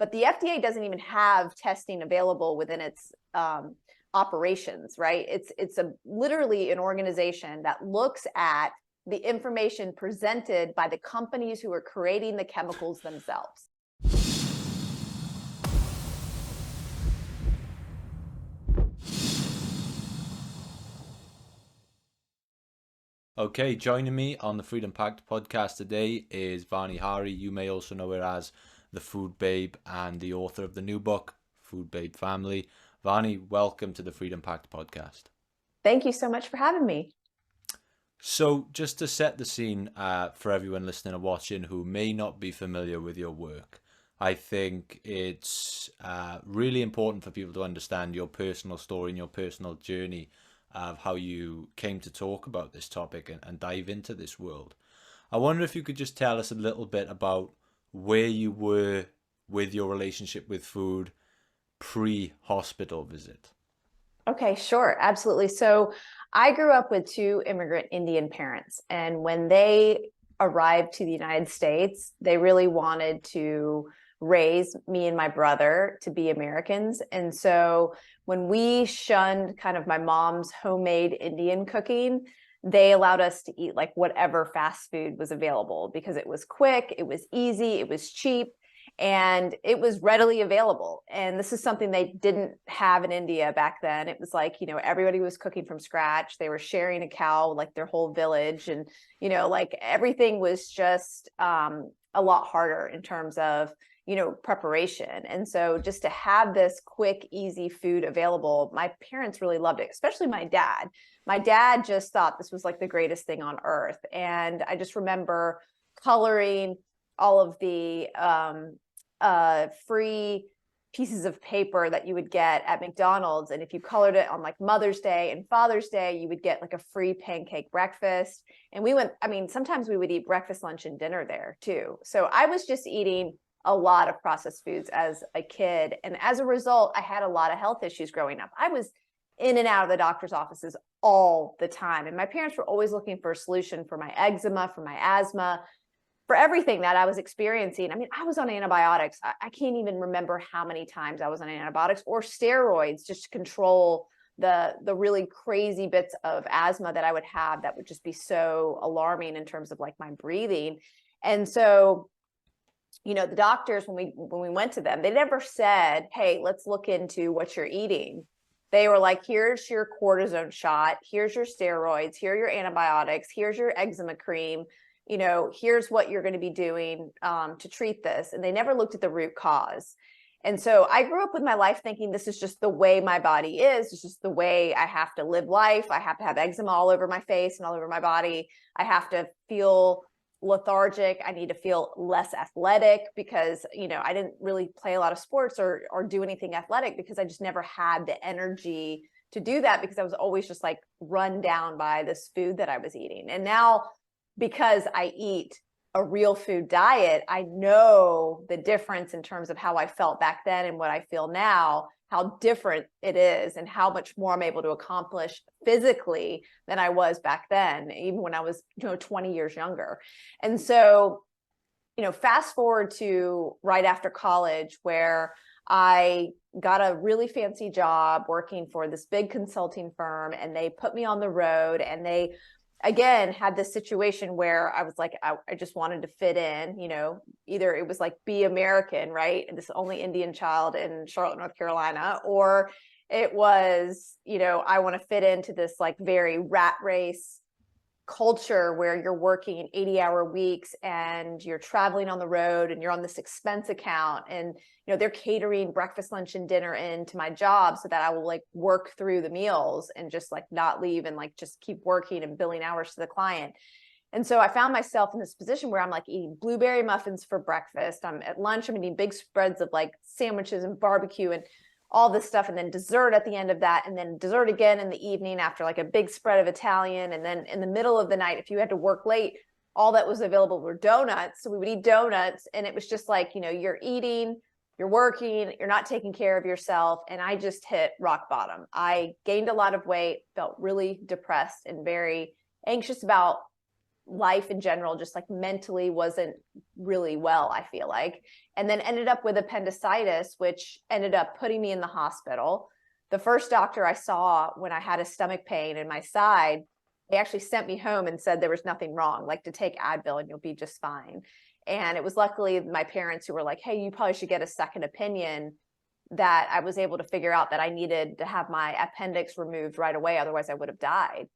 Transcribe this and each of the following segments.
but the FDA doesn't even have testing available within its operations, right? It's literally an organization that looks at the information presented by the companies who are creating the chemicals themselves. Okay, joining me on the Freedompact podcast today is Vani Hari. You may also know her as the Food Babe and the author of the new book, Food Babe Family. Vani, welcome to the Freedompact podcast. Thank you so much for having me. So just to set the scene for everyone listening and watching who may not be familiar with your work, I think it's really important for people to understand your personal story and your personal journey of how you came to talk about this topic and dive into this world. I wonder if you could just tell us a little bit about where you were with your relationship with food pre-hospital visit. Okay, sure, absolutely. So I grew up with two immigrant Indian parents, and when they arrived to the United States, they really wanted to raise me and my brother to be Americans. And so when we shunned kind of my mom's homemade Indian cooking, they allowed us to eat like whatever fast food was available because it was quick, it was easy, it was cheap, and it was readily available. And this is something they didn't have in India back then. It was like, everybody was cooking from scratch. They were sharing a cow, like their whole village. And, like everything was just a lot harder in terms of, preparation. And so just to have this quick, easy food available, my parents really loved it, especially my dad. My dad just thought this was like the greatest thing on earth. And I just remember coloring all of the free pieces of paper that you would get at McDonald's. And if you colored it on like Mother's Day and Father's Day, you would get like a free pancake breakfast. And sometimes we would eat breakfast, lunch, and dinner there too. So I was just eating a lot of processed foods as a kid. And as a result, I had a lot of health issues growing up. I was in and out of the doctor's offices all the time. And my parents were always looking for a solution for my eczema, for my asthma, for everything that I was experiencing. I was on antibiotics. I can't even remember how many times I was on antibiotics or steroids just to control the really crazy bits of asthma that I would have that would just be so alarming in terms of like my breathing. And so, the doctors, when we went to them, they never said, hey, let's look into what you're eating. They were like, here's your cortisone shot, here's your steroids, here are your antibiotics, here's your eczema cream, here's what you're going to be doing to treat this. And they never looked at the root cause. And so I grew up with my life thinking this is just the way my body is. It's just the way I have to live life. I have to have eczema all over my face and all over my body. I have to feel lethargic. I need to feel less athletic because, I didn't really play a lot of sports or do anything athletic because I just never had the energy to do that because I was always just like run down by this food that I was eating. And now, because I eat a real food diet, I know the difference in terms of how I felt back then and what I feel now, how different it is and how much more I'm able to accomplish physically than I was back then, even when I was, 20 years younger. And so, fast forward to right after college where I got a really fancy job working for this big consulting firm, and they put me on the road, and they again had this situation where I was like, I just wanted to fit in, either it was like be American, right? This only Indian child in Charlotte, North Carolina, or it was, I want to fit into this like very rat race culture where you're working 80-hour weeks and you're traveling on the road and you're on this expense account, and they're catering breakfast, lunch, and dinner into my job so that I will like work through the meals and just like not leave and like just keep working and billing hours to the client. And so I found myself in this position where I'm like eating blueberry muffins for breakfast. I'm at lunch, I'm eating big spreads of like sandwiches and barbecue and all this stuff, and then dessert at the end of that, and then dessert again in the evening after like a big spread of Italian. And then in the middle of the night, if you had to work late, all that was available were donuts. So we would eat donuts, and it was just like, you're eating, you're working, you're not taking care of yourself. And I just hit rock bottom. I gained a lot of weight, felt really depressed and very anxious about life in general, just like mentally wasn't really well, I feel like. And then ended up with appendicitis, which ended up putting me in the hospital. The first doctor I saw when I had a stomach pain in my side, they actually sent me home and said there was nothing wrong, like to take Advil and you'll be just fine. And it was luckily my parents who were like, hey, you probably should get a second opinion, that I was able to figure out that I needed to have my appendix removed right away. Otherwise I would have died.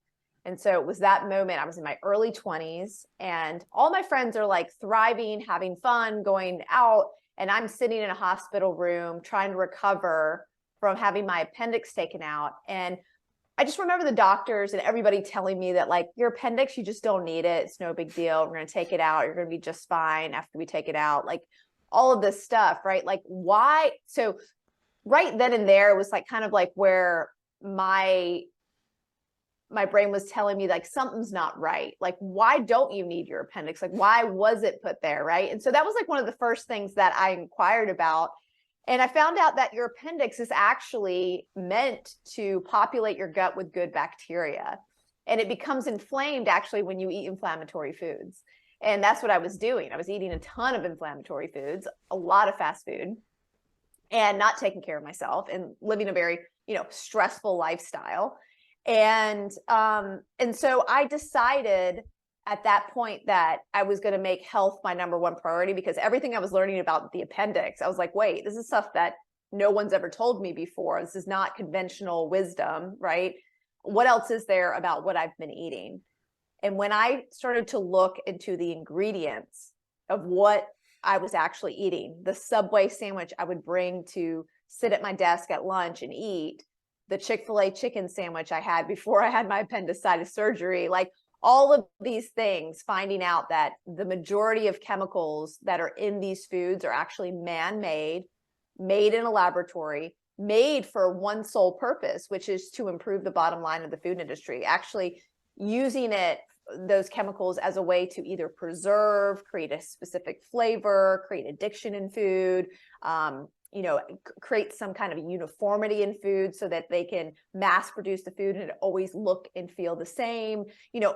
And so it was that moment. I was in my early 20s and all my friends are like thriving, having fun, going out. And I'm sitting in a hospital room trying to recover from having my appendix taken out. And I just remember the doctors and everybody telling me that like, your appendix, you just don't need it. It's no big deal. We're going to take it out. You're going to be just fine after we take it out. Like all of this stuff, right? Like why? So right then and there, it was like kind of like where my brain was telling me like something's not right. Like, why don't you need your appendix? Like, why was it put there? Right. And so that was like one of the first things that I inquired about. And I found out that your appendix is actually meant to populate your gut with good bacteria. And it becomes inflamed actually when you eat inflammatory foods. And that's what I was doing. I was eating a ton of inflammatory foods, a lot of fast food, and not taking care of myself and living a very, stressful lifestyle. And so I decided at that point that I was going to make health my number one priority, because everything I was learning about the appendix, I was like, wait, this is stuff that no one's ever told me before. This is not conventional wisdom, right? What else is there about what I've been eating? And when I started to look into the ingredients of what I was actually eating, the Subway sandwich I would bring to sit at my desk at lunch and eat, the Chick-fil-A chicken sandwich I had before I had my appendicitis surgery, like all of these things, finding out that the majority of chemicals that are in these foods are actually man-made, made in a laboratory, made for one sole purpose, which is to improve the bottom line of the food industry, actually using those chemicals as a way to either preserve, create a specific flavor, create addiction in food, create some kind of uniformity in food so that they can mass produce the food and it always look and feel the same.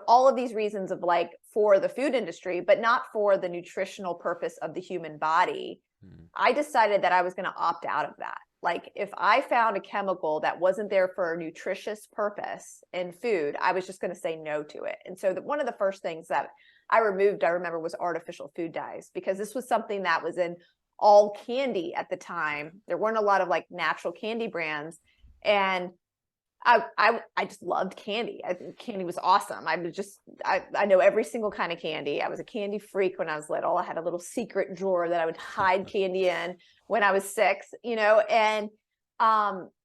All of these reasons of like for the food industry, but not for the nutritional purpose of the human body. I decided that I was going to opt out of that. Like if I found a chemical that wasn't there for a nutritious purpose in food, I was just going to say no to it. And so one of the first things that I removed, I remember, was artificial food dyes, because this was something that was in all candy at the time. There weren't a lot of like natural candy brands. And I just loved candy. I think candy was awesome. I know every single kind of candy. I was a candy freak when I was little. I had a little secret drawer that I would hide candy in when I was 6, and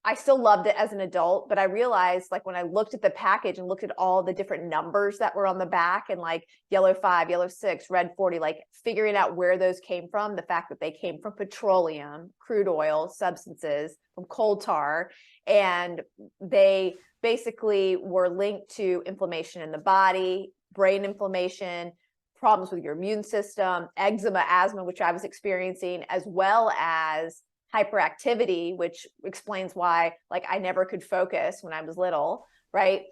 I still loved it as an adult, but I realized like when I looked at the package and looked at all the different numbers that were on the back and like yellow 5, yellow 6, red 40, like figuring out where those came from, the fact that they came from petroleum, crude oil, substances, from coal tar, and they basically were linked to inflammation in the body, brain inflammation, problems with your immune system, eczema, asthma, which I was experiencing, as well as hyperactivity, which explains why like I never could focus when I was little, right?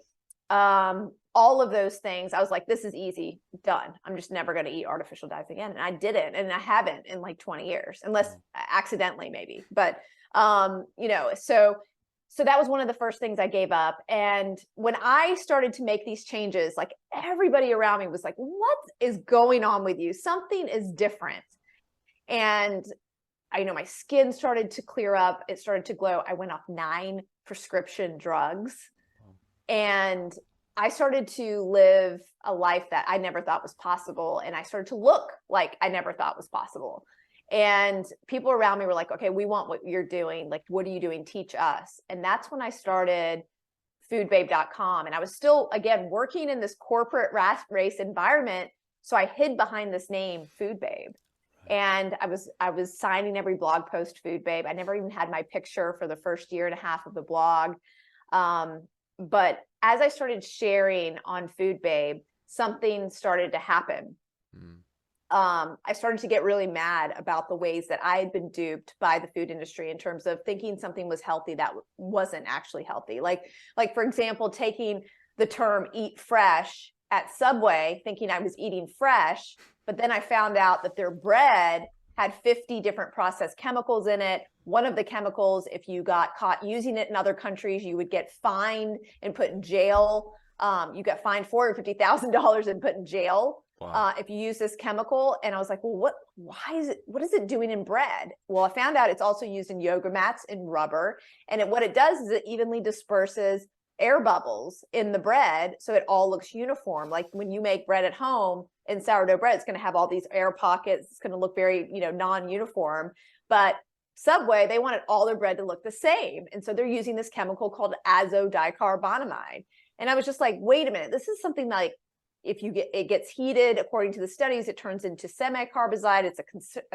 All of those things, I was like, this is easy, done. I'm just never going to eat artificial dyes again. And I didn't, and I haven't in like 20 years, unless accidentally maybe. But, so that was one of the first things I gave up. And when I started to make these changes, like everybody around me was like, what is going on with you? Something is different. And my skin started to clear up. It started to glow. I went off 9 prescription drugs. And I started to live a life that I never thought was possible. And I started to look like I never thought was possible. And people around me were like, okay, we want what you're doing. Like, what are you doing? Teach us. And that's when I started foodbabe.com. And I was still, again, working in this corporate rat race environment. So I hid behind this name, Food Babe. And I was signing every blog post Food Babe. I never even had my picture for the first year and a half of the blog. But as I started sharing on Food Babe, something started to happen. I started to get really mad about the ways that I had been duped by the food industry in terms of thinking something was healthy that wasn't actually healthy. Like for example, taking the term eat fresh at Subway thinking I was eating fresh, but then I found out that their bread had 50 different processed chemicals in it. One of the chemicals, if you got caught using it in other countries, you would get fined and put in jail. You got fined $450,000 and put in jail. Wow. If you use this chemical. And I was like, well, what is it doing in bread? Well, I found out it's also used in yoga mats and rubber. And what it does is it evenly disperses air bubbles in the bread, so it all looks uniform. Like when you make bread at home in sourdough bread, it's going to have all these air pockets. It's going to look very, non-uniform. But Subway, they wanted all their bread to look the same. And so they're using this chemical called azodicarbonamide. And I was just like, wait a minute, this is something like, if it gets heated, according to the studies, it turns into semicarbazide. It's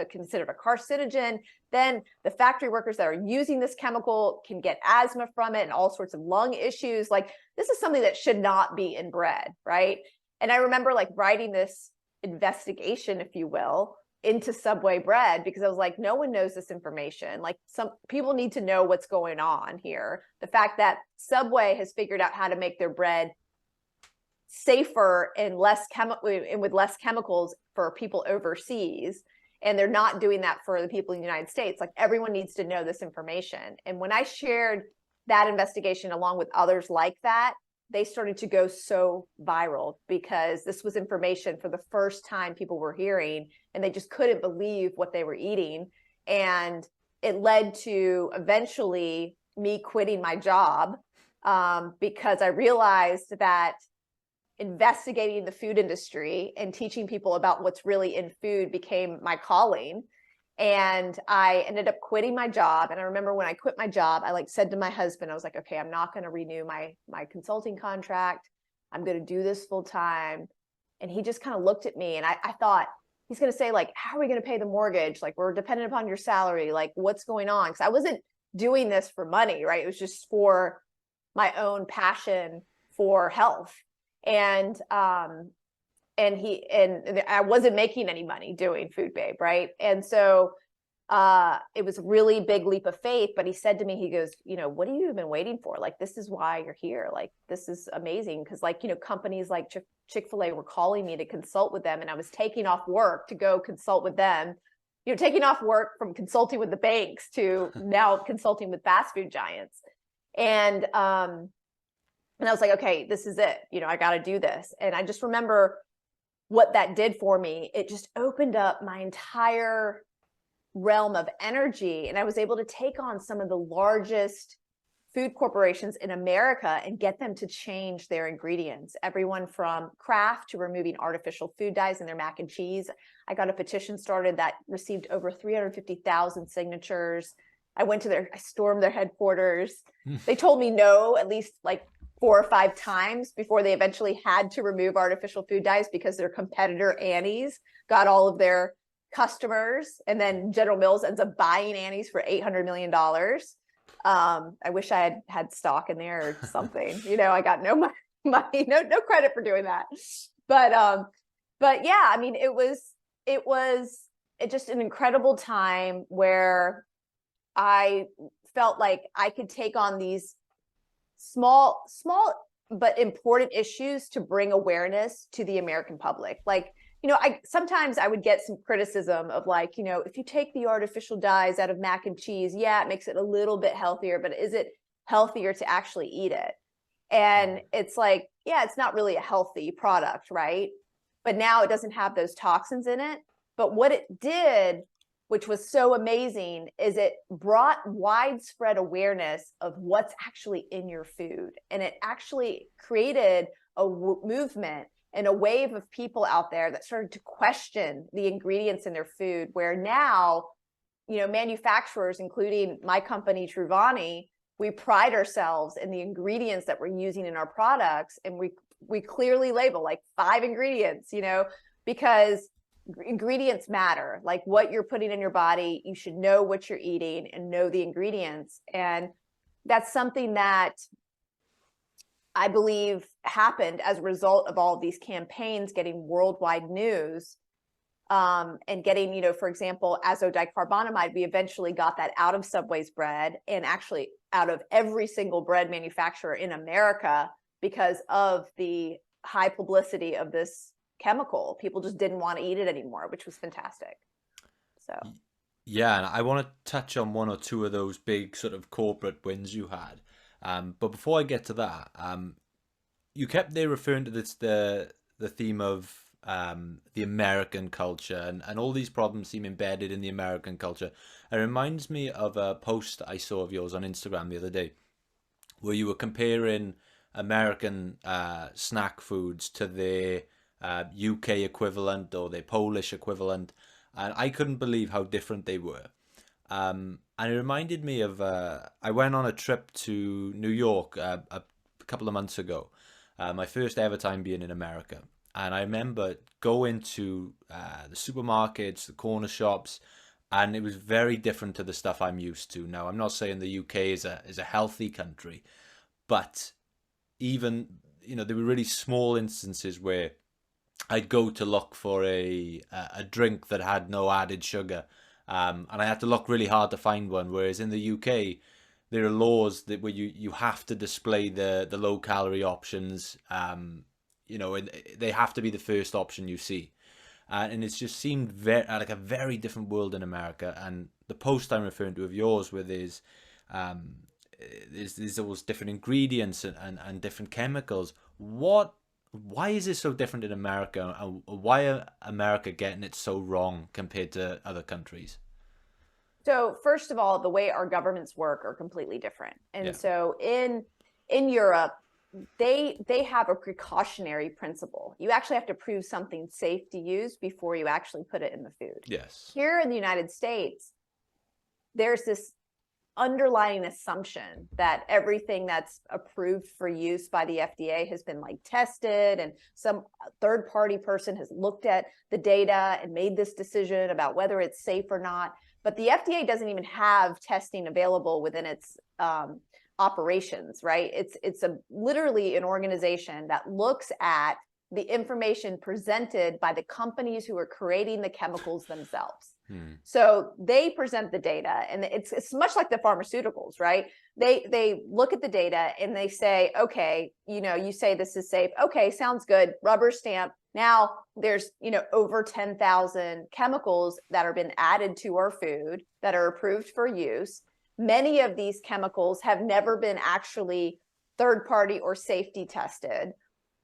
considered a carcinogen. Then the factory workers that are using this chemical can get asthma from it and all sorts of lung issues. Like, this is something that should not be in bread, right? And I remember like writing this investigation, if you will, into Subway bread, because I was like, no one knows this information. Like, some people need to know what's going on here. The fact that Subway has figured out how to make their bread safer and with less chemicals for people overseas, and they're not doing that for the people in the United States. Like, everyone needs to know this information. And when I shared that investigation along with others like that, they started to go so viral, because this was information for the first time people were hearing, and they just couldn't believe what they were eating. And it led to eventually me quitting my job, because I realized that investigating the food industry and teaching people about what's really in food became my calling. And I ended up quitting my job. And I remember when I quit my job, I said to my husband, I was like, okay, I'm not going to renew my consulting contract. I'm going to do this full time. And he just kind of looked at me, and I thought he's going to say, like, how are we going to pay the mortgage? Like, we're dependent upon your salary. Like, what's going on? Because I wasn't doing this for money, right? It was just for my own passion for health. And I wasn't making any money doing Food Babe, right? And so it was a really big leap of faith. But he said to me, he goes, what have you been waiting for? Like, this is why you're here. Like, this is amazing. Because companies like Chick-fil-A were calling me to consult with them, and I was taking off work to go consult with them. Taking off work from consulting with the banks to now consulting with fast food giants. And I was like, okay, this is it. I got to do this. And I just remember what that did for me. It just opened up my entire realm of energy. And I was able to take on some of the largest food corporations in America and get them to change their ingredients. Everyone from Kraft to removing artificial food dyes in their mac and cheese. I got a petition started that received over 350,000 signatures. I stormed their headquarters. They told me no at least 4 or 5 times before they eventually had to remove artificial food dyes, because their competitor Annie's got all of their customers, and then General Mills ends up buying Annie's for $800 million. I wish I had stock in there or something. I got no money, no credit for doing that. But yeah, I mean, it was just an incredible time where I felt like I could take on these small but important issues to bring awareness to the American public. Sometimes I would get some criticism of if you take the artificial dyes out of mac and cheese, yeah, it makes it a little bit healthier, but is it healthier to actually eat it? And it's yeah, it's not really a healthy product, right? But now it doesn't have those toxins in it. But what it did, which was so amazing, is it brought widespread awareness of what's actually in your food. And it actually created a movement and a wave of people out there that started to question the ingredients in their food, where now, manufacturers, including my company, Truvani, we pride ourselves in the ingredients that we're using in our products. And we clearly label 5 ingredients, because ingredients matter. Like, what you're putting in your body, you should know what you're eating and know the ingredients. And that's something that I believe happened as a result of all of these campaigns getting worldwide news, and getting, for example, azodicarbonamide. We eventually got that out of Subway's bread, and actually out of every single bread manufacturer in America, because of the high publicity of this chemical. People just didn't want to eat it anymore, which was fantastic. So Yeah, and I want to touch on one or two of those big sort of corporate wins you had. But before I get to that, you kept there referring to this the theme of the American culture, and all these problems seem embedded in the American culture. It reminds me of a post I saw of yours on Instagram the other day, where you were comparing American snack foods to their UK equivalent or their Polish equivalent, and I couldn't believe how different they were. And it reminded me of I went on a trip to New York a couple of months ago, my first ever time being in America. And I remember going to the supermarkets, the corner shops, and it was very different to the stuff I'm used to. Now, I'm not saying the UK is a healthy country, but even, there were really small instances where I'd go to look for a drink that had no added sugar, and I had to look really hard to find one. Whereas in the UK, there are laws that where you have to display the low calorie options. And they have to be the first option you see, and it's just seemed very like a very different world in America. And the post I'm referring to of yours, where um, there's always different ingredients and different chemicals. Why is it so different in America, and why are America getting it so wrong compared to other countries? So first of all, the way our governments work are completely different. And Yeah. so in Europe, they have a precautionary principle. You actually have to prove something safe to use before you actually put it in the food. Yes. Here in the United States, there's this underlying assumption that everything that's approved for use by the FDA has been like tested, and some third party person has looked at the data and made this decision about whether it's safe or not. But the FDA doesn't even have testing available within its operations, right? It's literally an organization that looks at the information presented by the companies who are creating the chemicals themselves. So they present the data, and it's much like the pharmaceuticals, right? They look at the data and they say, okay, you say this is safe. Okay, sounds good. Rubber stamp. Now there's, over 10,000 chemicals that have been added to our food that are approved for use. Many of these chemicals have never been actually third party or safety tested.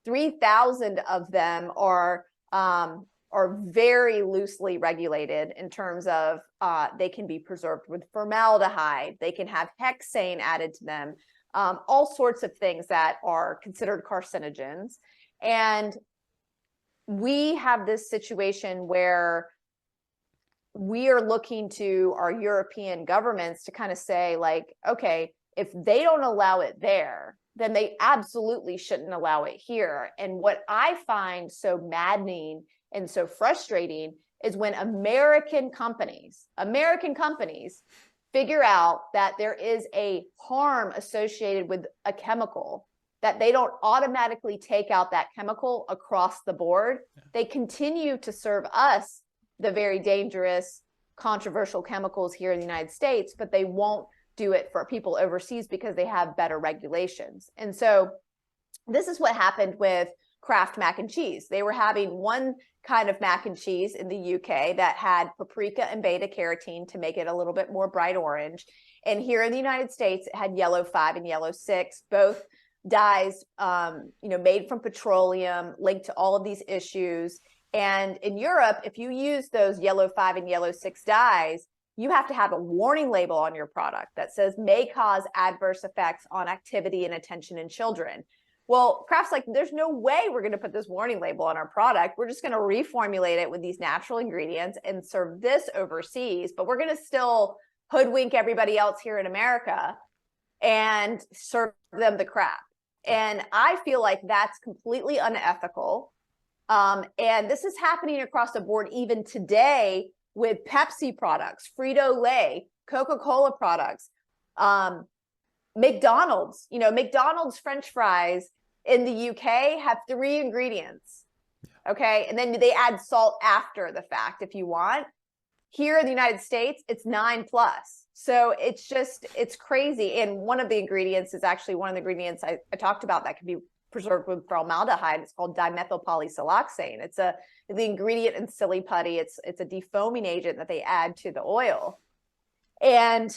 3,000 of them are very loosely regulated in terms of they can be preserved with formaldehyde, they can have hexane added to them, all sorts of things that are considered carcinogens. And we have this situation where we are looking to our European governments to kind of say, like, okay, if they don't allow it there, then they absolutely shouldn't allow it here. And what I find so maddening and so frustrating is when American companies figure out that there is a harm associated with a chemical, that they don't automatically take out that chemical across the board. Yeah. They continue to serve us the very dangerous, controversial chemicals here in the United States, but they won't do it for people overseas because they have better regulations. And so this is what happened with Kraft mac and cheese. They were having one kind of mac and cheese in the UK that had paprika and beta carotene to make it a little bit more bright orange. And here in the United States, it had yellow 5 and yellow 6, both dyes, made from petroleum, linked to all of these issues. And in Europe, if you use those yellow 5 and yellow 6 dyes, you have to have a warning label on your product that says may cause adverse effects on activity and attention in children. Well, Kraft's like, there's no way we're going to put this warning label on our product. We're just going to reformulate it with these natural ingredients and serve this overseas, but we're going to still hoodwink everybody else here in America and serve them the crap. And I feel like that's completely unethical. And this is happening across the board even today with Pepsi products, Frito-Lay, Coca-Cola products, McDonald's. McDonald's French fries in the UK have 3 ingredients. Okay. And then they add salt after the fact if you want. Here in the United States, it's 9+. So it's crazy. And one of the ingredients is actually one of the ingredients I talked about that can be preserved with formaldehyde. It's called dimethylpolysiloxane. It's the ingredient in silly putty. It's a defoaming agent that they add to the oil. And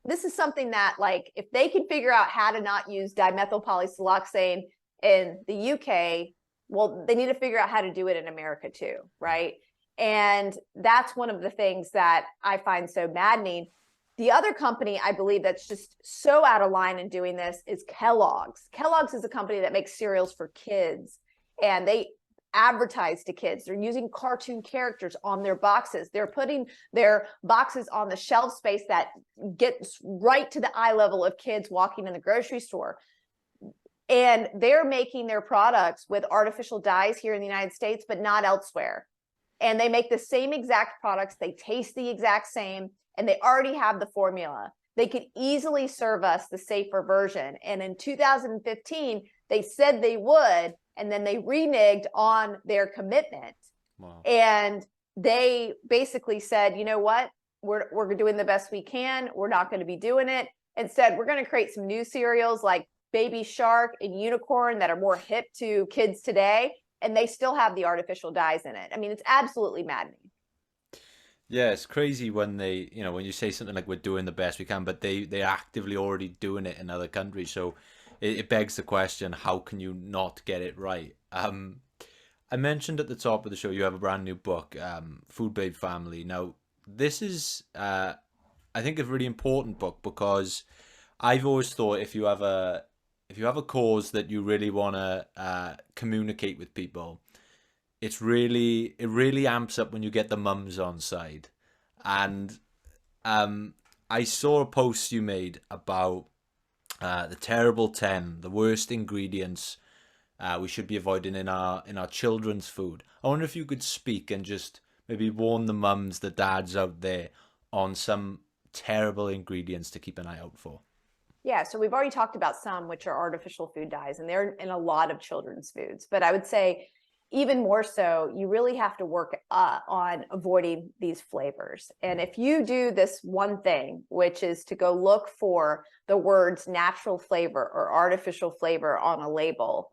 this is something that, like, if they can figure out how to not use dimethylpolysiloxane in the UK, well, they need to figure out how to do it in America too, right? And that's one of the things that I find so maddening. The other company, I believe, that's just so out of line in doing this is Kellogg's. Kellogg's is a company that makes cereals for kids, and they advertise to kids. They're using cartoon characters on their boxes. They're putting their boxes on the shelf space that gets right to the eye level of kids walking in the grocery store. And they're making their products with artificial dyes here in the United States, but not elsewhere. And they make the same exact products. They taste the exact same, and they already have the formula. They could easily serve us the safer version. And in 2015, they said they would, and then they reneged on their commitment. Wow. And they basically said, you know what? We're doing the best we can. We're not going to be doing it. Instead, we're going to create some new cereals like Baby Shark and Unicorn that are more hip to kids today. And they still have the artificial dyes in it. I mean, it's absolutely maddening. Yeah, it's crazy when they, when you say something like we're doing the best we can, but they're actively already doing it in other countries. So it begs the question, how can you not get it right? I mentioned at the top of the show you have a brand new book, Food Babe Family. Now, this is, I think, a really important book because I've always thought if you have a cause that you really want to communicate with people, it really amps up when you get the mums on side. And I saw a post you made about the terrible 10, the worst ingredients we should be avoiding in our children's food. I wonder if you could speak and just maybe warn the mums, the dads out there on some terrible ingredients to keep an eye out for. Yeah, so we've already talked about some, which are artificial food dyes, and they're in a lot of children's foods. But I would say even more so, you really have to work on avoiding these flavors. And if you do this one thing, which is to go look for the words natural flavor or artificial flavor on a label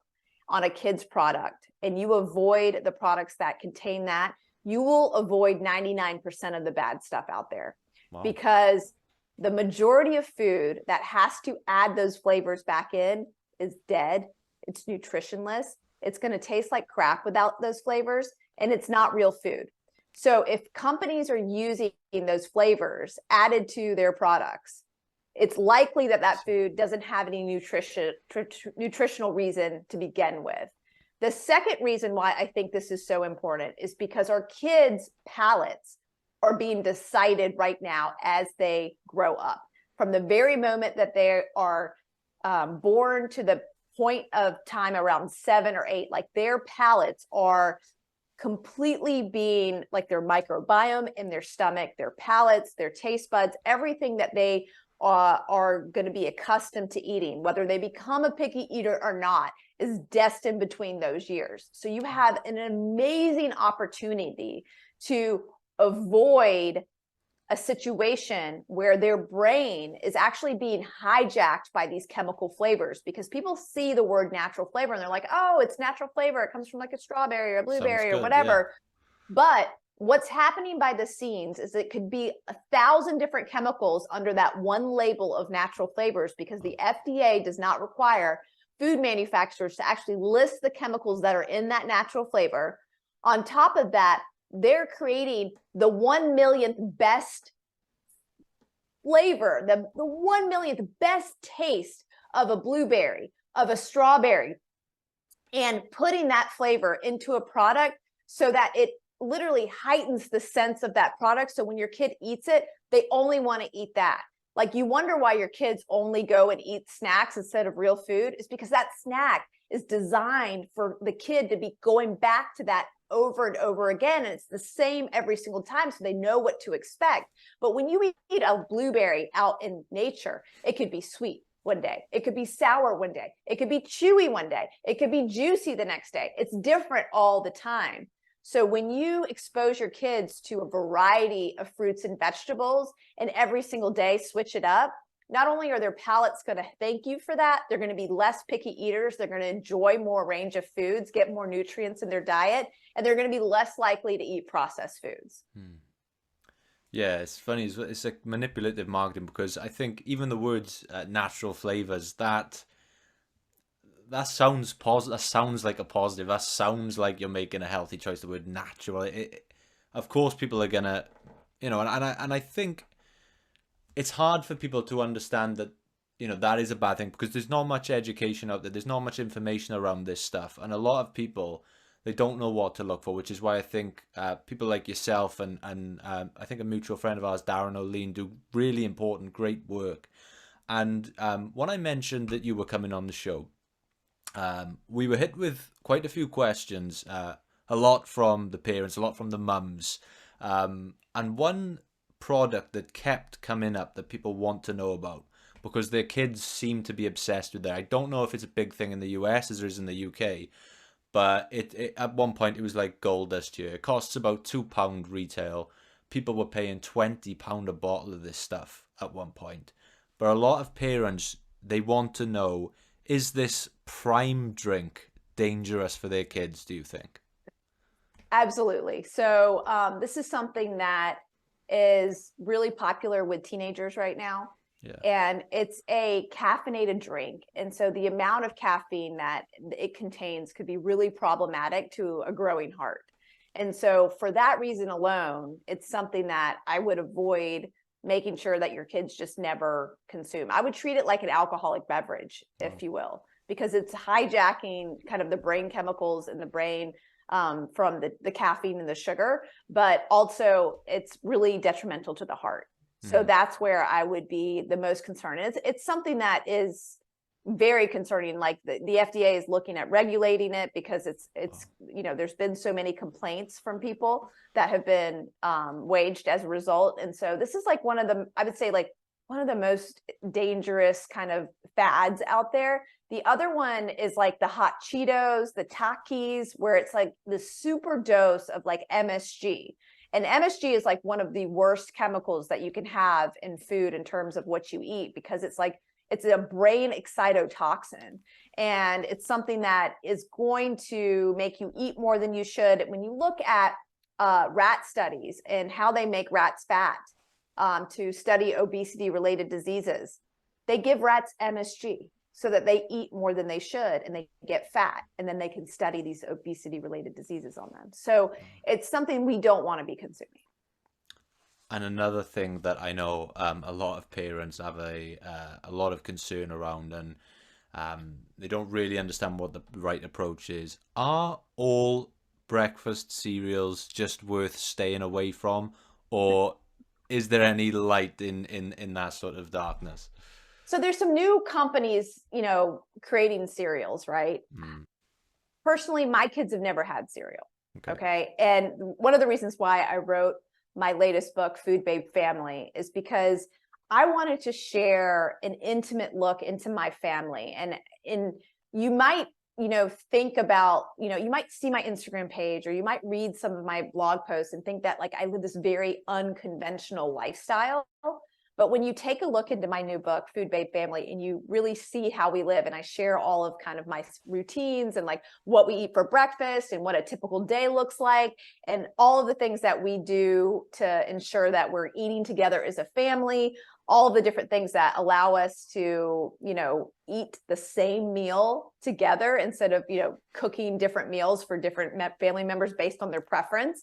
on a kid's product, and you avoid the products that contain that, you will avoid 99% of the bad stuff out there. Wow. Because the majority of food that has to add those flavors back in is dead. It's nutritionless. It's going to taste like crap without those flavors, and it's not real food. So if companies are using those flavors added to their products, it's likely that that food doesn't have any nutritional reason to begin with. The second reason why I think this is so important is because our kids' palates are being decided right now as they grow up. From the very moment that they are born to the point of time around 7 or 8, like their palates are completely being, like their microbiome in their stomach, their palates, their taste buds, everything that they are going to be accustomed to eating, whether they become a picky eater or not, is destined between those years. So you have an amazing opportunity to avoid a situation where their brain is actually being hijacked by these chemical flavors, because people see the word natural flavor and they're like, oh, it's natural flavor. It comes from like a strawberry or a blueberry or whatever. Yeah. But what's happening by the scenes is it could be 1,000 different chemicals under that one label of natural flavors, because the FDA does not require food manufacturers to actually list the chemicals that are in that natural flavor. On top of that, they're creating the 1 millionth best flavor, the 1 millionth best taste of a blueberry, of a strawberry, and putting that flavor into a product so that it literally heightens the sense of that product. So when your kid eats it, they only want to eat that. Like, you wonder why your kids only go and eat snacks instead of real food. It's because that snack is designed for the kid to be going back to that over and over again, and it's the same every single time, so they know what to expect. But when you eat a blueberry out in nature, it could be sweet one day, it could be sour one day, it could be chewy one day, it could be juicy the next day. It's different all the time. So when you expose your kids to a variety of fruits and vegetables and every single day switch it up, not only are their palates going to thank you for that, they're going to be less picky eaters. They're going to enjoy more range of foods, get more nutrients in their diet, and they're going to be less likely to eat processed foods. Yeah, it's funny. It's like manipulative marketing, because I think even the words natural flavors, that sounds positive. That sounds like a positive. That sounds like you're making a healthy choice. The word natural. Of course, people are gonna, and I think it's hard for people to understand that, that is a bad thing, because there's not much education out there. There's not much information around this stuff, and a lot of people, they don't know what to look for, which is why I think people like yourself and I think a mutual friend of ours, Darren O'Lean, do really important, great work. And when I mentioned that you were coming on the show, we were hit with quite a few questions, a lot from the parents, a lot from the mums, and one product that kept coming up that people want to know about, because their kids seem to be obsessed with it. I don't know if it's a big thing in the US as there is in the UK, but it at one point it was like gold dust here. It costs about £2 retail. People were paying £20 a bottle of this stuff at one point. But a lot of parents, they want to know, is this prime drink dangerous for their kids, do you think? Absolutely. So this is something that is really popular with teenagers right now. Yeah. And it's a caffeinated drink. And so the amount of caffeine that it contains could be really problematic to a growing heart. And so for that reason alone, it's something that I would avoid making sure that your kids just never consume. I would treat it like an alcoholic beverage, if you will, because it's hijacking kind of the brain chemicals in the brain from the caffeine and the sugar, but also it's really detrimental to the heart. So that's where I would be the most concerned. It's something that is very concerning. Like the FDA is looking at regulating it because it's there's been so many complaints from people that have been waged as a result. And so this is like I would say like one of the most dangerous kind of fads out there. The other one is like the hot Cheetos, the Takis, where it's like the super dose of like MSG. And MSG is like one of the worst chemicals that you can have in food in terms of what you eat, because it's a brain excitotoxin. And it's something that is going to make you eat more than you should. When you look at rat studies and how they make rats fat to study obesity related diseases, they give rats MSG so that they eat more than they should and they get fat, and then they can study these obesity related diseases on them. So it's something we don't want to be consuming. And another thing that I know a lot of parents have a lot of concern around, and they don't really understand what the right approach is. Are all breakfast cereals just worth staying away from, or is there any light in that sort of darkness? So there's some new companies, creating cereals, right? Personally, my kids have never had cereal. Okay. And one of the reasons why I wrote my latest book, Food Babe Family, is because I wanted to share an intimate look into my family. And you might, think about, you might see my Instagram page, or you might read some of my blog posts and think that like I live this very unconventional lifestyle. But when you take a look into my new book, Food Babe Family, and you really see how we live, and I share all of kind of my routines and like what we eat for breakfast and what a typical day looks like, and all of the things that we do to ensure that we're eating together as a family, all of the different things that allow us to, eat the same meal together instead of, cooking different meals for different family members based on their preference.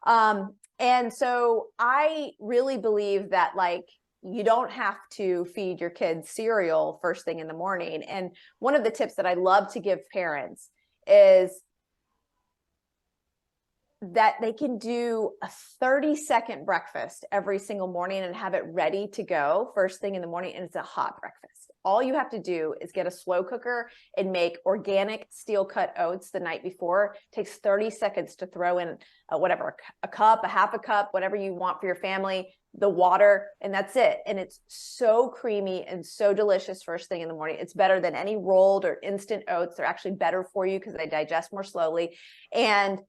And so I really believe that like, you don't have to feed your kids cereal first thing in the morning. And one of the tips that I love to give parents is that they can do a 30-second breakfast every single morning and have it ready to go first thing in the morning. And it's a hot breakfast. All you have to do is get a slow cooker and make organic steel cut oats the night before. It takes 30 seconds to throw in a cup, a half a cup, whatever you want for your family, the water, and that's it. And it's so creamy and so delicious first thing in the morning. It's better than any rolled or instant oats. They're actually better for you because they digest more slowly. And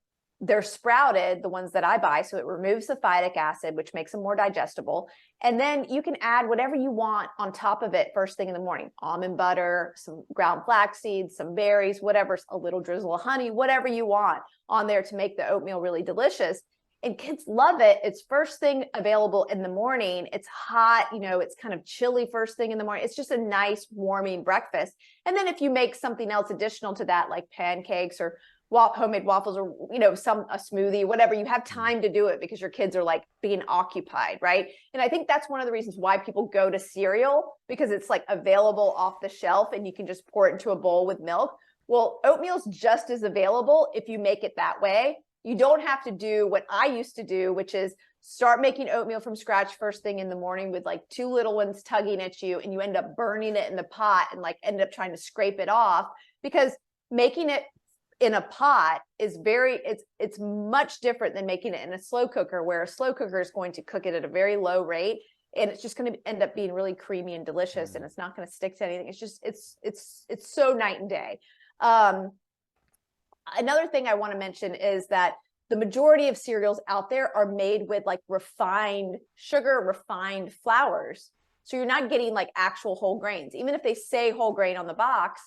they're sprouted, the ones that I buy. So it removes the phytic acid, which makes them more digestible. And then you can add whatever you want on top of it first thing in the morning. Almond butter, some ground flax seeds, some berries, whatever, a little drizzle of honey, whatever you want on there to make the oatmeal really delicious. And kids love it. It's first thing available in the morning. It's hot, it's kind of chilly first thing in the morning. It's just a nice warming breakfast. And then if you make something else additional to that, like pancakes or homemade waffles or, a smoothie, whatever, you have time to do it because your kids are like being occupied, right? And I think that's one of the reasons why people go to cereal, because it's like available off the shelf and you can just pour it into a bowl with milk. Well, oatmeal's just as available if you make it that way. You don't have to do what I used to do, which is start making oatmeal from scratch first thing in the morning with like 2 little ones tugging at you, and you end up burning it in the pot and like end up trying to scrape it off, because making it in a pot is it's much different than making it in a slow cooker, where a slow cooker is going to cook it at a very low rate, and it's just going to end up being really creamy and delicious, and it's not going to stick to anything. It's just it's so night and day. Another thing I want to mention is that the majority of cereals out there are made with like refined sugar, refined flours. So you're not getting like actual whole grains. Even if they say whole grain on the box,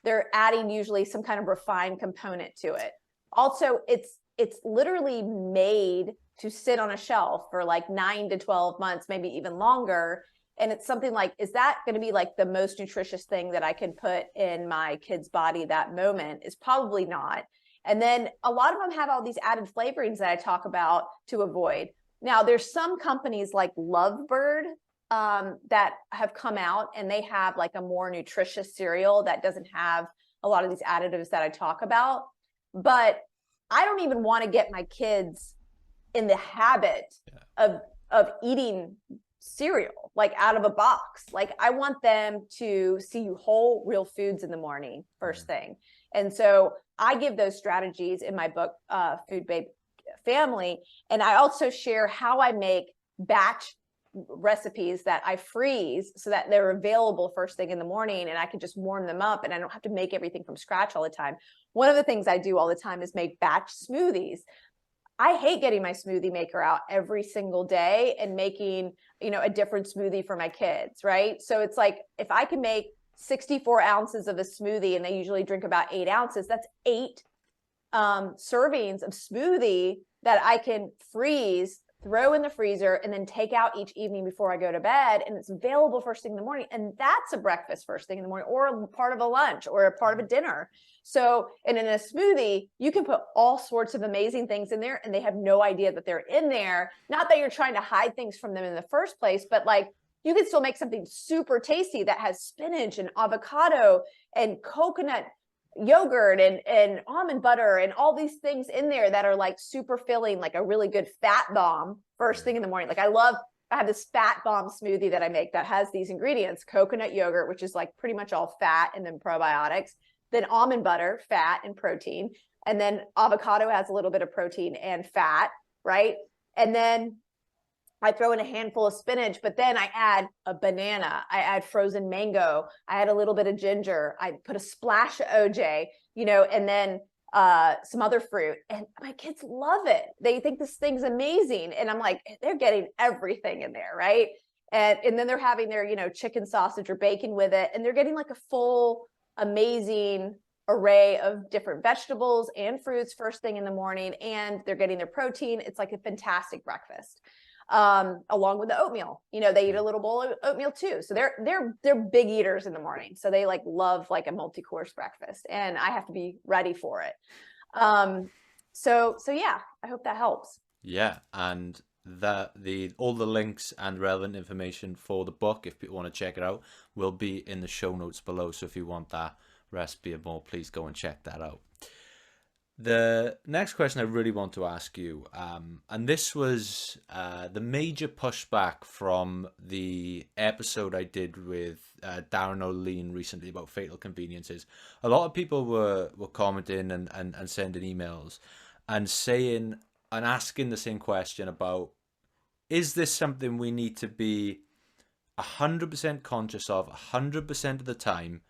they're adding usually some kind of refined component to it. Also, it's literally made to sit on a shelf for like 9 to 12 months, maybe even longer. And it's something like, is that going to be like the most nutritious thing that I can put in my kid's body that moment? Is probably not. And then a lot of them have all these added flavorings that I talk about to avoid. Now, there's some companies like Lovebird that have come out, and they have like a more nutritious cereal that doesn't have a lot of these additives that I talk about. But I don't even want to get my kids in the habit of eating cereal like out of a box. Like, I want them to see whole real foods in the morning first thing. And so I give those strategies in my book, Food Babe Family. And I also share how I make batch recipes that I freeze so that they're available first thing in the morning, and I can just warm them up and I don't have to make everything from scratch all the time. One of the things I do all the time is make batch smoothies. I hate getting my smoothie maker out every single day and making, a different smoothie for my kids, right? So it's like, if I can make 64 ounces of a smoothie, and they usually drink about 8 ounces, that's 8 servings of smoothie that I can freeze, throw in the freezer, and then take out each evening before I go to bed. And it's available first thing in the morning. And that's a breakfast first thing in the morning, or a part of a lunch, or a part of a dinner. So, and in a smoothie, you can put all sorts of amazing things in there, and they have no idea that they're in there. Not that you're trying to hide things from them in the first place, but like, you can still make something super tasty that has spinach and avocado and coconut yogurt and almond butter and all these things in there that are like super filling, like a really good fat bomb first thing in the morning. Like, I have this fat bomb smoothie that I make that has these ingredients: coconut yogurt, which is like pretty much all fat and then probiotics, then almond butter, fat and protein, and then avocado has a little bit of protein and fat, right? And then I throw in a handful of spinach, but then I add a banana, I add frozen mango, I add a little bit of ginger, I put a splash of OJ, and then some other fruit. And my kids love it. They think this thing's amazing. And I'm like, they're getting everything in there, right? And then they're having their, chicken sausage or bacon with it. And they're getting like a full, amazing array of different vegetables and fruits first thing in the morning. And they're getting their protein. It's like a fantastic breakfast. Along with the oatmeal, they eat a little bowl of oatmeal too. So they're big eaters in the morning. So they love like a multi-course breakfast, and I have to be ready for it. So yeah, I hope that helps. Yeah. And all the links and relevant information for the book, if people want to check it out, will be in the show notes below. So if you want that recipe or more, please go and check that out. The next question I really want to ask you, and this was the major pushback from the episode I did with Darren O'Lean recently about fatal conveniences. A lot of people were commenting and sending emails and saying and asking the same question about, is this something we need to be 100% conscious of 100% of the time?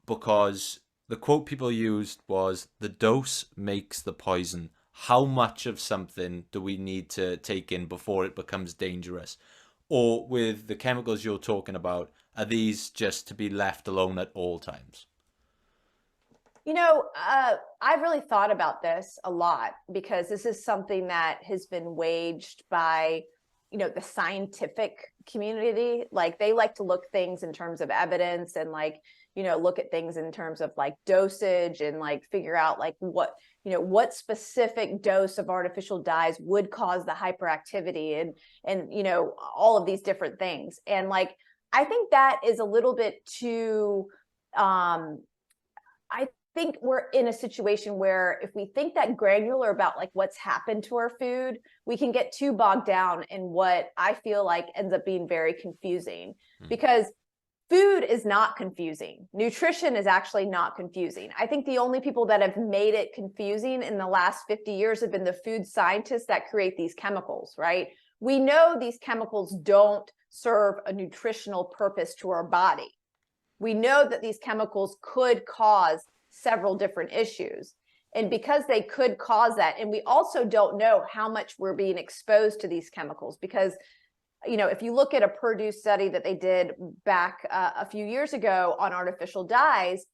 Because the quote people used was, the dose makes the poison. How much of something do we need to take in before it becomes dangerous? Or with the chemicals you're talking about, are these just to be left alone at all times? I've really thought about this a lot because this is something that has been waged by, the scientific community. Like they like to look things in terms of evidence and like, look at things in terms of like dosage and like figure out like what specific dose of artificial dyes would cause the hyperactivity and all of these different things. And like, I think that is a little bit too, I think we're in a situation where if we think that granular about like what's happened to our food, we can get too bogged down in what I feel like ends up being very confusing. Because food is not confusing. Nutrition is actually not confusing. I think the only people that have made it confusing in the last 50 years have been the food scientists that create these chemicals, right? We know these chemicals don't serve a nutritional purpose to our body. We know that these chemicals could cause several different issues. And because they could cause that, and we also don't know how much we're being exposed to these chemicals, because, if you look at a Purdue study that they did back a few years ago on artificial dyes,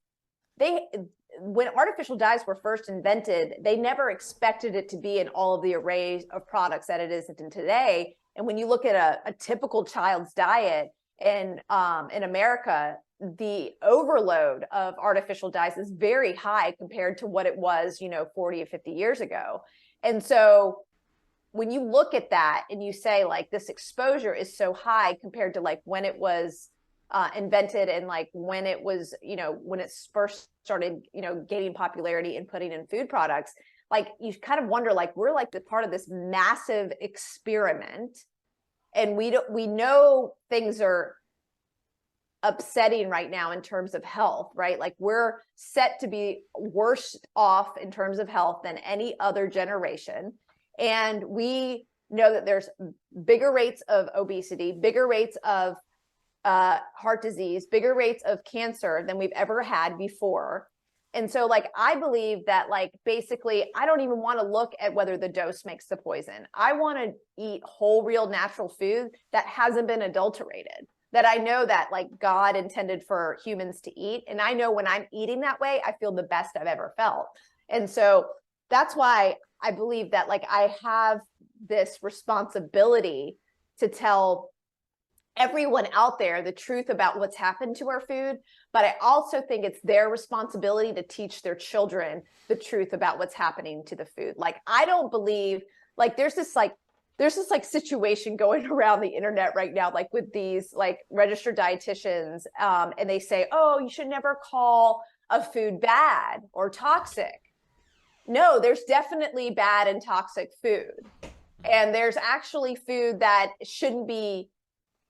when artificial dyes were first invented, they never expected it to be in all of the array of products that it is in today. And when you look at a typical child's diet in America, the overload of artificial dyes is very high compared to what it was, 40 or 50 years ago. And so when you look at that and you say like this exposure is so high compared to like when it was invented and like when it was, when it first started, gaining popularity and putting in food products, like you kind of wonder, like we're like the part of this massive experiment, and we know things are upsetting right now in terms of health, right? Like we're set to be worse off in terms of health than any other generation. And we know that there's bigger rates of obesity, bigger rates of heart disease, bigger rates of cancer than we've ever had before. And so like, I believe that like, basically, I don't even want to look at whether the dose makes the poison. I want to eat whole, real, natural food that hasn't been adulterated, that I know that like God intended for humans to eat. And I know when I'm eating that way, I feel the best I've ever felt. And so that's why I believe that like I have this responsibility to tell everyone out there the truth about what's happened to our food. But I also think it's their responsibility to teach their children the truth about what's happening to the food. Like, I don't believe like there's this situation going around the internet right now, like with these like registered dietitians, and they say, oh, you should never call a food bad or toxic. No, there's definitely bad and toxic food. And there's actually food that shouldn't be,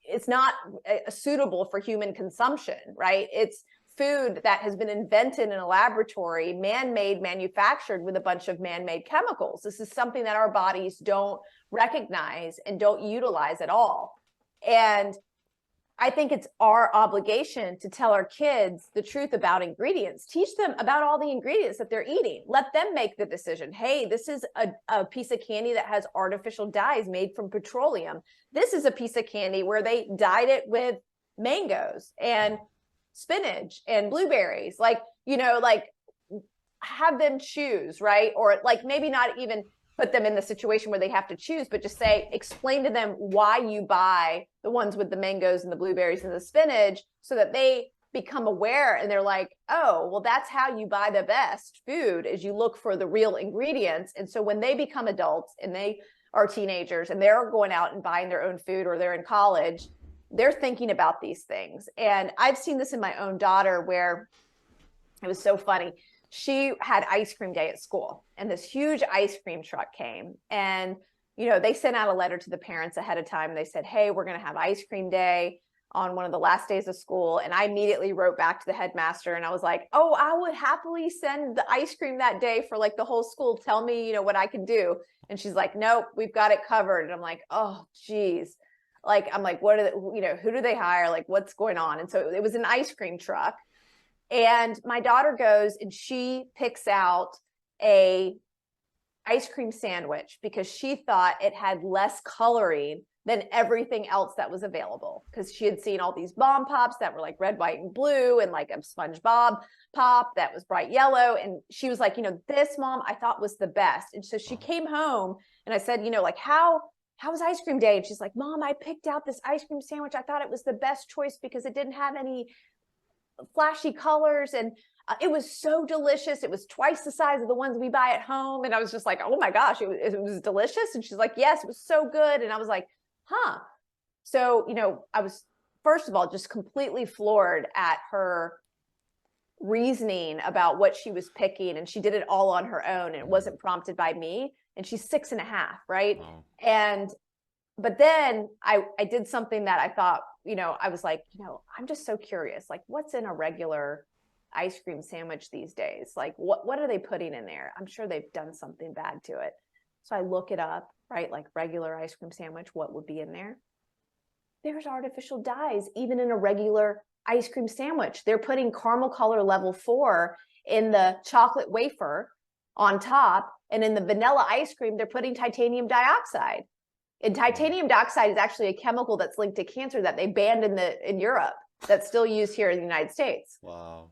it's not suitable for human consumption, right? It's food that has been invented in a laboratory, man-made, manufactured with a bunch of man-made chemicals. This is something that our bodies don't recognize and don't utilize at all. And I think it's our obligation to tell our kids the truth about ingredients, teach them about all the ingredients that they're eating, let them make the decision. Hey, this is a piece of candy that has artificial dyes made from petroleum. This is a piece of candy where they dyed it with mangoes and spinach and blueberries. Like, like have them choose, right? Or like maybe not even put them in the situation where they have to choose, but just say, explain to them why you buy the ones with the mangoes and the blueberries and the spinach, so that they become aware and they're like, oh, well, that's how you buy the best food, is you look for the real ingredients. And so when they become adults and they are teenagers and they're going out and buying their own food, or they're in college, they're thinking about these things. And I've seen this in my own daughter, where it was so funny. She had ice cream day at school, and this huge ice cream truck came, and they sent out a letter to the parents ahead of time. They said, hey, we're going to have ice cream day on one of the last days of school. And I immediately wrote back to the headmaster, and I was like, oh, I would happily send the ice cream that day for like the whole school. Tell me, what I can do. And she's like, nope, we've got it covered. And I'm like, oh, geez. Like, I'm like, what are who do they hire? Like, what's going on? And so it was an ice cream truck. And my daughter goes and she picks out a ice cream sandwich because she thought it had less coloring than everything else that was available, because she had seen all these bomb pops that were like red, white, and blue, and like a SpongeBob pop that was bright yellow. And she was like, this, Mom, I thought was the best. And so she came home and I said, like, how was ice cream day? And she's like, Mom, I picked out this ice cream sandwich. I thought it was the best choice because it didn't have any flashy colors, and it was so delicious. It was twice the size of the ones we buy at home. And I was just like, oh my gosh, it was delicious. And she's like, yes, it was so good. And I was like, huh. So, I was, first of all, just completely floored at her reasoning about what she was picking. And she did it all on her own, and it wasn't prompted by me. And she's 6.5, right? Wow. But then I did something that I thought, I was like, I'm just so curious, like, what's in a regular ice cream sandwich these days? Like, what are they putting in there? I'm sure they've done something bad to it. So I look it up, right? Like regular ice cream sandwich, what would be in there? There's artificial dyes, even in a regular ice cream sandwich. They're putting caramel color level 4 in the chocolate wafer on top. And in the vanilla ice cream, they're putting titanium dioxide. And titanium dioxide is actually a chemical that's linked to cancer that they banned in Europe, that's still used here in the United States. Wow.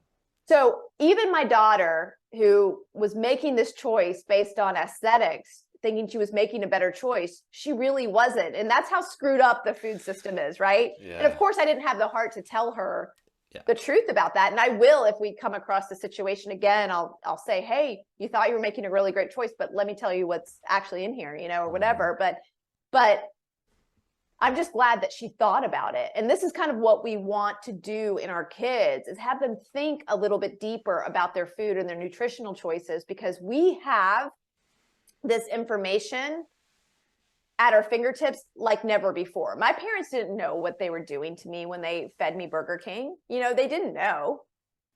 So even my daughter, who was making this choice based on aesthetics, thinking she was making a better choice, she really wasn't. And that's how screwed up the food system is, right? Yeah. And of course, I didn't have the heart to tell her the truth about that. And I will, if we come across the situation again, I'll say, hey, you thought you were making a really great choice, but let me tell you what's actually in here, or whatever. But I'm just glad that she thought about it. And this is kind of what we want to do in our kids, is have them think a little bit deeper about their food and their nutritional choices, because we have this information at our fingertips like never before. My parents didn't know what they were doing to me when they fed me Burger King. They didn't know.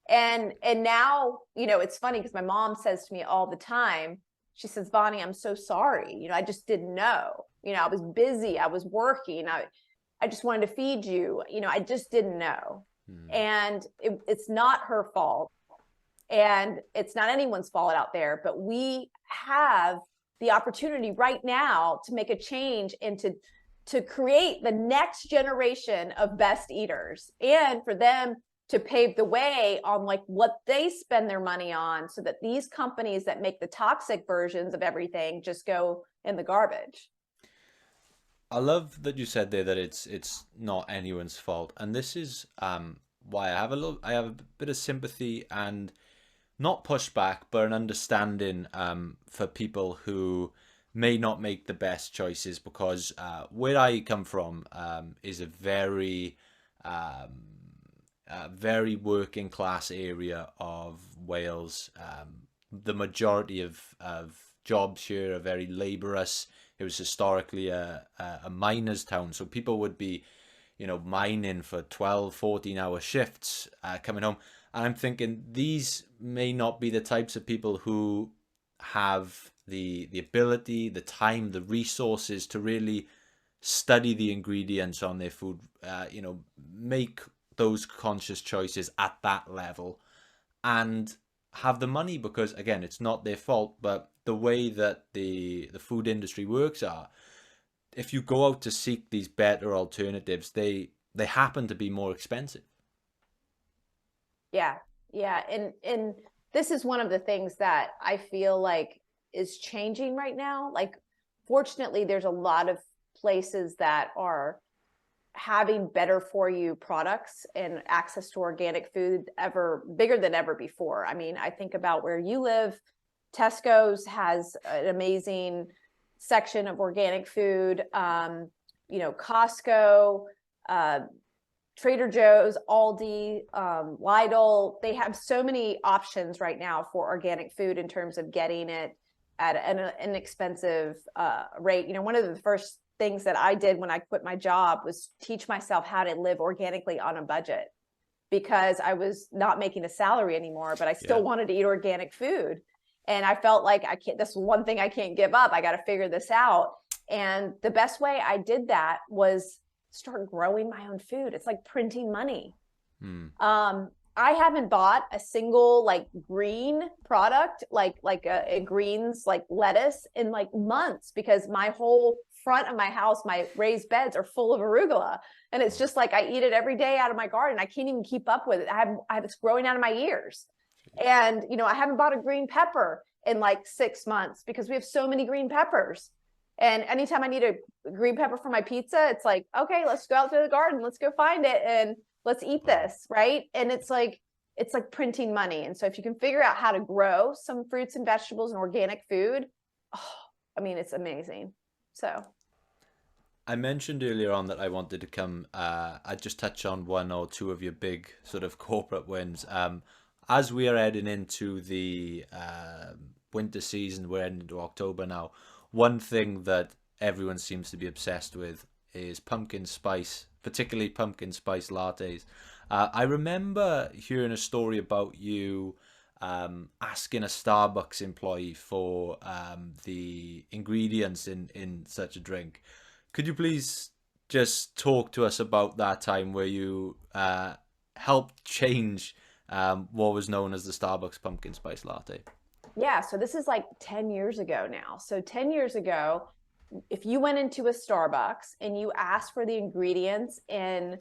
And now, it's funny because my mom says to me all the time, she says, Vani, I'm so sorry. I just didn't know. I was busy. I was working. I just wanted to feed you. I just didn't know. And it's not her fault. And it's not anyone's fault out there. But we have the opportunity right now to make a change and to create the next generation of best eaters, and for them to pave the way on like what they spend their money on, so that these companies that make the toxic versions of everything just go in the garbage. I love that you said there that it's not anyone's fault, and this is why I have a bit of sympathy and not pushback, but an understanding for people who may not make the best choices, because where I come from is a very working class area of Wales. The majority of jobs here are very laborious. It was historically a miner's town, so people would be, mining for 12, 14-hour shifts coming home. And I'm thinking these may not be the types of people who have the ability, the time, the resources to really study the ingredients on their food, make those conscious choices at that level, and have the money, because again, it's not their fault, but the way that the food industry works are, if you go out to seek these better alternatives, they happen to be more expensive. Yeah. And this is one of the things that I feel like is changing right now. Like, fortunately, there's a lot of places that are having better for you products and access to organic food ever bigger than ever before. I mean, I think about where you live. Tesco's has an amazing section of organic food. Costco, Trader Joe's, Aldi, Lidl, they have so many options right now for organic food in terms of getting it at an inexpensive rate. One of the first things that I did when I quit my job was teach myself how to live organically on a budget, because I was not making a salary anymore, but I still wanted to eat organic food. And I felt like that's one thing I can't give up. I got to figure this out. And the best way I did that was start growing my own food. It's like printing money. I haven't bought a single like green product, like a greens like lettuce in like months, because my whole front of my house, my raised beds are full of arugula, and it's just like I eat it every day out of my garden. I can't even keep up with it. I have it's growing out of my ears, and I haven't bought a green pepper in like 6 months because we have so many green peppers. And anytime I need a green pepper for my pizza, it's like, okay, let's go out to the garden, let's go find it, and let's eat this, right? And it's like printing money. And so if you can figure out how to grow some fruits and vegetables and organic food, oh, I mean, it's amazing. So I mentioned earlier on that I wanted to come, I just touch on one or two of your big sort of corporate wins. As we are heading into the winter season, we're heading into October now. One thing that everyone seems to be obsessed with is pumpkin spice, particularly pumpkin spice lattes. I remember hearing a story about you asking a Starbucks employee for the ingredients in such a drink. Could you please just talk to us about that time where you helped change what was known as the Starbucks pumpkin spice latte? yeah, so this is like 10 years ago now. So 10 years ago, if you went into a Starbucks and you asked for the ingredients in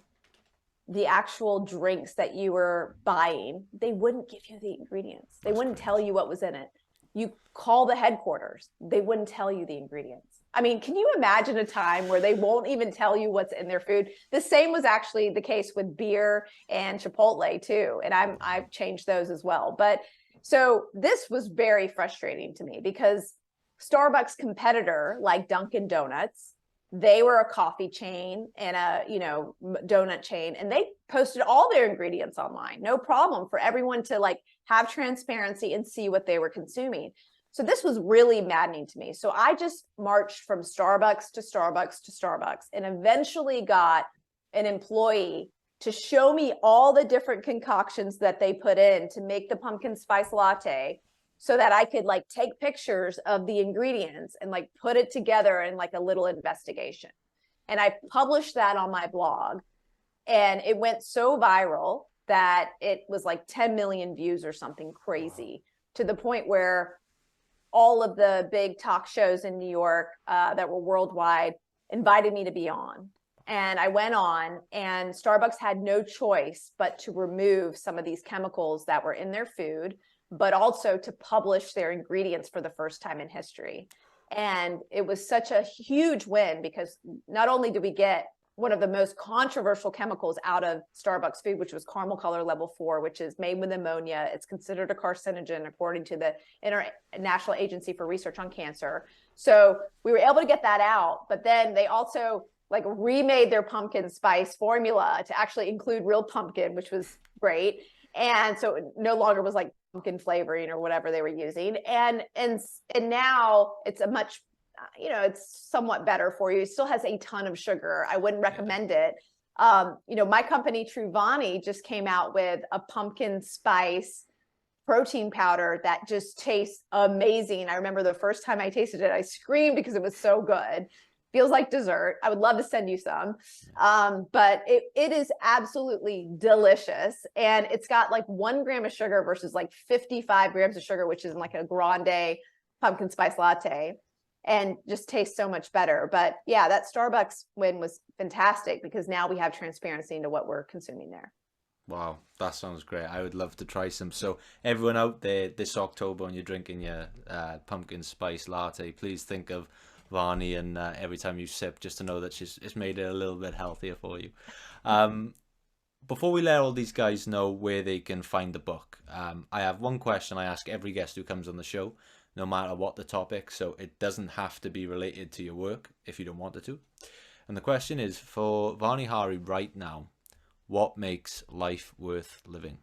the actual drinks that you were buying, they wouldn't give you the ingredients. They wouldn't tell you what was in it. You call the headquarters, they wouldn't tell you the ingredients. I mean, can you imagine a time where they won't even tell you what's in their food? The same was actually the case with beer and Chipotle too. And I've changed those as well. But so this was very frustrating to me because Starbucks competitor like Dunkin' Donuts, they were a coffee chain and a donut chain, and they posted all their ingredients online, no problem, for everyone to like have transparency and see what they were consuming. So this was really maddening to me. So I just marched from Starbucks to Starbucks to Starbucks and eventually got an employee to show me all the different concoctions that they put in to make the pumpkin spice latte, so that I could like take pictures of the ingredients and like put it together in like a little investigation. And I published that on my blog, and it went so viral that it was like 10 million views or something crazy, to the point where all of the big talk shows in New York that were worldwide invited me to be on. And I went on, and Starbucks had no choice but to remove some of these chemicals that were in their food, but also to publish their ingredients for the first time in history. And it was such a huge win because not only did we get one of the most controversial chemicals out of Starbucks food, which was caramel color level 4, which is made with ammonia. It's considered a carcinogen according to the International Agency for Research on Cancer. So we were able to get that out, but then they also like remade their pumpkin spice formula to actually include real pumpkin, which was great. And so it no longer was like pumpkin flavoring or whatever they were using. And now it's a much, it's somewhat better for you. It still has a ton of sugar. I wouldn't recommend it. My company Truvani just came out with a pumpkin spice protein powder that just tastes amazing. I remember the first time I tasted it, I screamed because it was so good. Feels like dessert. I would love to send you some. But it is absolutely delicious. And it's got like 1 gram of sugar versus like 55 grams of sugar, which is in like a grande pumpkin spice latte, and just tastes so much better. But yeah, that Starbucks win was fantastic because now we have transparency into what we're consuming there. Wow, that sounds great. I would love to try some. So everyone out there this October when you're drinking your pumpkin spice latte, please think of Vani, and every time you sip, just to know that it's made it a little bit healthier for you. Before we let all these guys know where they can find the book, I have one question I ask every guest who comes on the show, no matter what the topic, so it doesn't have to be related to your work if you don't want it to. And the question is, for Vani Hari right now, what makes life worth living?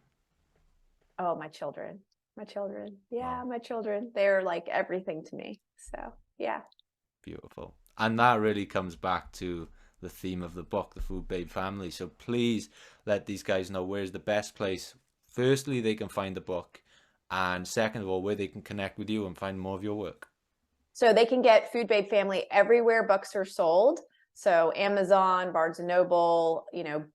Oh, my children. My children. Yeah, Wow. my children. They're like everything to me. So yeah. Beautiful. And that really comes back to the theme of the book, the Food Babe family. So please let these guys know where's the best place. Firstly, they can find the book. And second of all, where they can connect with you and find more of your work. So they can get Food Babe Family everywhere books are sold. So Amazon, Barnes and Noble,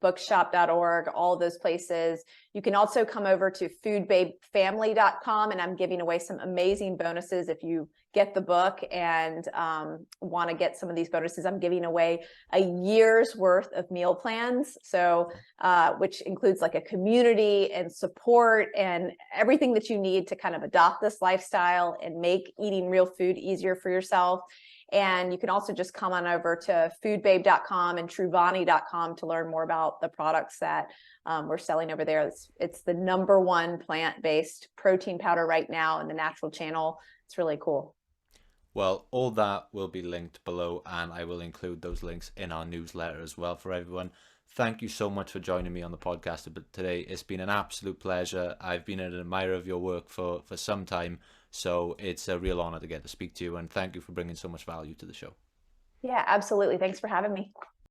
bookshop.org, all those places. You can also come over to foodbabefamily.com, and I'm giving away some amazing bonuses if you get the book and want to get some of these bonuses. I'm giving away a year's worth of meal plans, so which includes like a community and support and everything that you need to kind of adopt this lifestyle and make eating real food easier for yourself. And you can also just come on over to foodbabe.com and truvani.com to learn more about the products that we're selling over there. It's the #1 plant-based protein powder right now in the natural channel. It's really cool. Well, all that will be linked below, and I will include those links in our newsletter as well for everyone. Thank you so much for joining me on the podcast today. It's been an absolute pleasure. I've been an admirer of your work for some time, so it's a real honor to get to speak to you, and thank you for bringing so much value to the show. Yeah, absolutely. Thanks for having me.